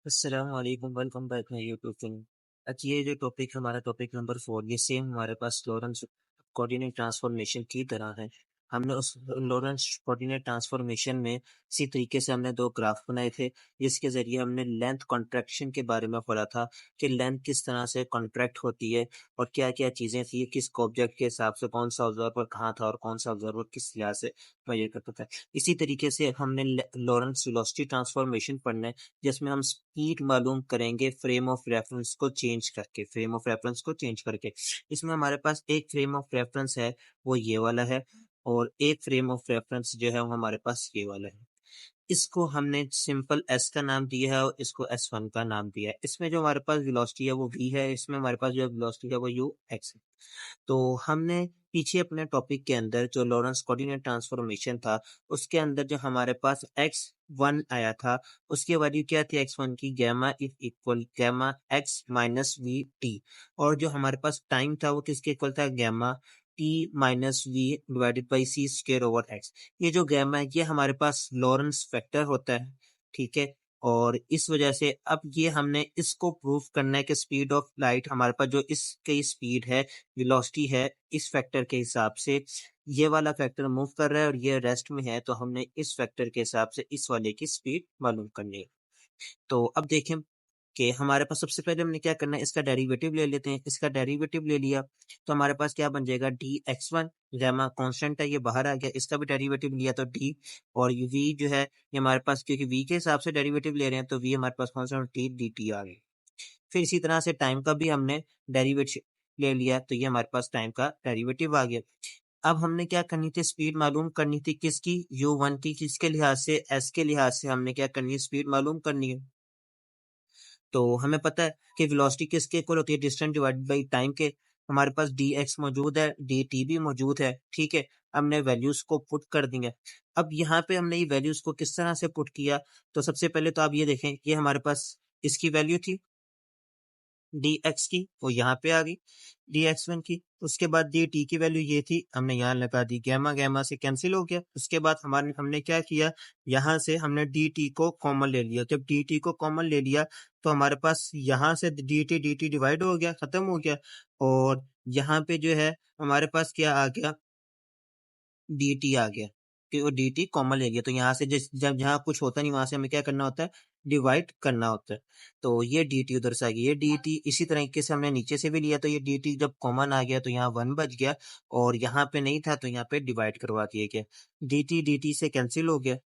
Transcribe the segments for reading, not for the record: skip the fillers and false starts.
अस्सलामुअलैकुम, welcome back my YouTube channel. आज ये जो टॉपिक हमारा टॉपिक नंबर 4 ये सेम हमारे पास लॉरेंस कोऑर्डिनेट ट्रांसफॉर्मेशन की तरह है। हमने उस लॉरेंस कोऑर्डिनेट ट्रांसफॉर्मेशन में इसी तरीके से हमने दो ग्राफ बनाए थे, जिसके ज़रिए हमने लेंथ कॉन्ट्रैक्शन के बारे में पढ़ा था कि लेंथ किस तरह से कॉन्ट्रैक्ट होती है और क्या-क्या चीज़ें थी, किस ऑब्जेक्ट के हिसाब से कौन-सा ऑब्जर्वर कहाँ था और कौन-सा ऑब्जर्वर किस लिहाज से मेजर करता था। इसी तरीके से हमने लॉरेंस वेलोसिटी ट्रांसफॉर्मेशन पढ़ना है, जिसमें हम स्पीड मालूम करेंगे फ्रेम ऑफ रेफरेंस को चेंज करके। इसमें हमारे पास एक फ्रेम ऑफ रेफरेंस है, वो ये वाला है, और एक फ्रेम ऑफ रेफरेंस जो है वो हमारे पास ये वाला है। इसको हमने सिंपल एस का नाम दिया है और इसको S1 का नाम दिया है। इसमें जो हमारे पास वेलोसिटी है वो v है, इसमें हमारे पास जो वेलोसिटी है वो ux है। तो हमने पीछे अपने टॉपिक के अंदर जो लॉरेंस कोऑर्डिनेट ट्रांसफॉर्मेशन था, उसके अंदर जो हमारे पास x1 आया था, उसकी वैल्यू क्या थी x1 की? Gamma is equal gamma x minus we T. और जो हमारे पास टाइम था वो किसके इक्वल था? Gamma T minus V divided by C square over X. ये जो गामा है ये हमारे पास लॉरेंस फैक्टर होता है, ठीक है। और इस वजह से अब ये हमने इसको प्रूव करना है कि स्पीड ऑफ लाइट हमारे पास जो इसकी स्पीड है, वेलोसिटी है, इस फैक्टर के हिसाब से ये वाला फैक्टर मूव कर रहा है और ये रेस्ट में है, तो हमने इस फैक्टर के हिसाब से इस वाले की स्पीड मालूम करनी है। तो अब देखें कि हमारे पास सबसे पहले हमने क्या करना है, इसका डेरिवेटिव ले लेते हैं। इसका डेरिवेटिव ले लिया तो हमारे पास क्या बन जाएगा? D x one, gamma constant है ये बाहर आ गया, इसका भी डेरिवेटिव लिया तो डी, और ये वी जो है ये हमारे पास, क्योंकि वी के हिसाब से डेरिवेटिव ले रहे हैं तो वी हमारे पास कांस्टेंट टी डी टी आ गई। फिर इसी तरह से टाइम का भी हमने डेरिवेटिव ले लिया तो ये हमारे पास टाइम का डेरिवेटिव आ गया। अब हमने क्या करनी थी? स्पीड मालूम करनी थी किसकी? u1 की। किसके लिहाज से? s के लिहाज से हमने क्या करनी है? स्पीड मालूम करनी है। तो हमें पता है कि वेलोसिटी किसके इक्वल होती है? डिस्टेंस डिवाइडेड बाई टाइम के। हमारे पास dx मौजूद है, dt भी मौजूद है, ठीक है। हमने वैल्यूज को पुट कर देंगे। अब यहाँ पे हमने ये वैल्यूज को किस तरह से पुट किया? तो सबसे पहले तो आप ये देखें, ये हमारे पास इसकी वैल्यू थी dx की, वो यहाँ पे आ गई dx1 की। उसके बाद dt की वैल्यू ये थी, हमने यहाँ लगा दी, गैमा गैमा से कैंसिल हो गया। उसके बाद हमने क्या किया? यहाँ से हमने dt को कॉमन ले लिया। जब dt को कॉमन ले लिया तो हमारे पास यहाँ से dt dt डिवाइड हो गया, खत्म हो गया। और यहाँ पे जो है हमारे पास क्या आ गया? dt आ गया, कि वो dt कॉमन ले लिया। तो यहाँ से जिस जब जहाँ कुछ होता नहीं वहां से हमें क्या करना होता है? डिवाइड करना होता है। तो ये dt उधर से आ गया, ये dt इसी तरीके से हमने नीचे से भी लिया, तो ये dt जब कॉमन आ गया तो यहाँ 1 बच गया, और यहाँ पे नहीं था तो यहाँ पे डिवाइड करवा दिया गया, dt dt से कैंसिल हो गया।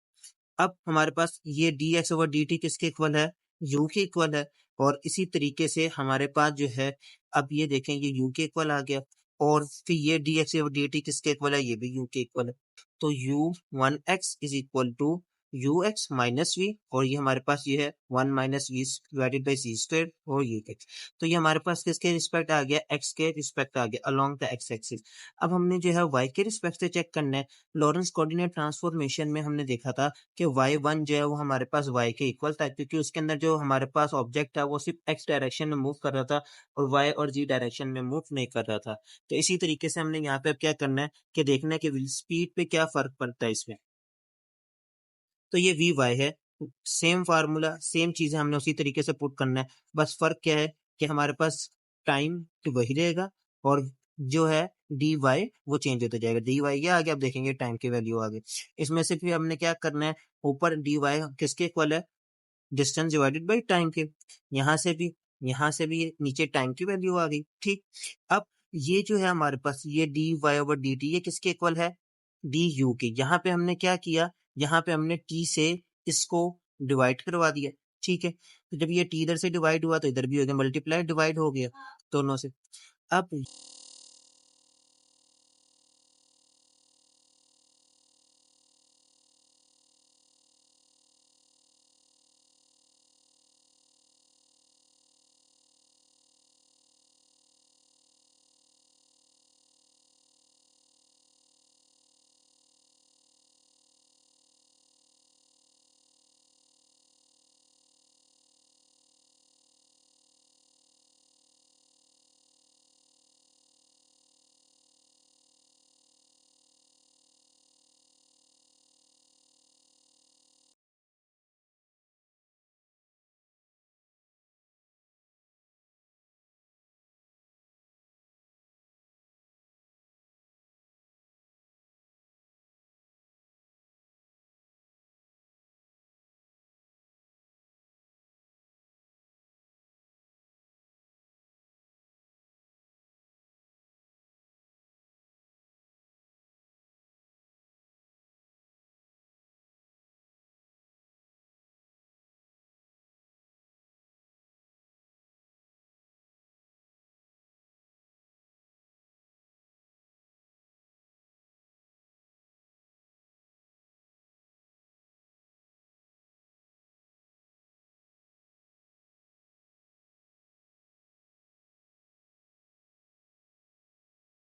अब हमारे पास ये dx ओवर dt किसके इक्वल है? u के इक्वल है। और इसी तरीके से हमारे पास जो है, अब ये देखें ये u के इक्वल आ गया, और फिर ये dx ओवर dt किसके इक्वल है? ये भी u के इक्वल है। तो u1x is equal to ux minus V, और ये हमारे पास ये है 1 minus V divided by C square और ये x। तो ये हमारे पास किसके रिस्पेक्ट आ गया? x के रिस्पेक्ट आ गया अलोंग द x एक्सिस। अब हमने जो है y के रिस्पेक्ट से चेक करना है। लॉरेंस कोऑर्डिनेट ट्रांसफॉर्मेशन में हमने देखा था कि y1 जो है वो हमारे पास y के इक्वल था, क्योंकि उसके अंदर जो हमारे पास ऑब्जेक्ट था वो सिर्फ x डायरेक्शन में मूव कर रहा था और y और z डायरेक्शन में मूव नहीं कर रहा था। तो इसी तरीके से हमने यहाँ पे अब क्या करना है कि देखना है कि स्पीड पे क्या फर्क पड़ता है इसमें। तो ये वी वाई है, सेम फार्मूला सेम चीजें हमने उसी तरीके से पुट करना है। बस फर्क क्या है कि हमारे पास टाइम तो वही रहेगा, और जो है डी वाई वो चेंज होता जाएगा। डी वाई ये आगे आप देखेंगे टाइम की वैल्यू आगे। इसमें से फिर हमने क्या करना है? ऊपर डी वाई किसके इक्वल है? डिस्टेंस डिवाइडेड बाई टाइम के। यहाँ से भी यहाँ से भी नीचे टाइम की वैल्यू आ गई, ठीक। अब ये जो है हमारे पास ये D Y over D T ये किसके इक्वल है? डी यू के। यहाँ पे हमने क्या किया? यहाँ पे हमने टी से इसको डिवाइड करवा दिया, ठीक है। तो जब ये टी इधर से डिवाइड हुआ तो इधर भी हो गया, मल्टीप्लाई डिवाइड हो गया दोनों से। अब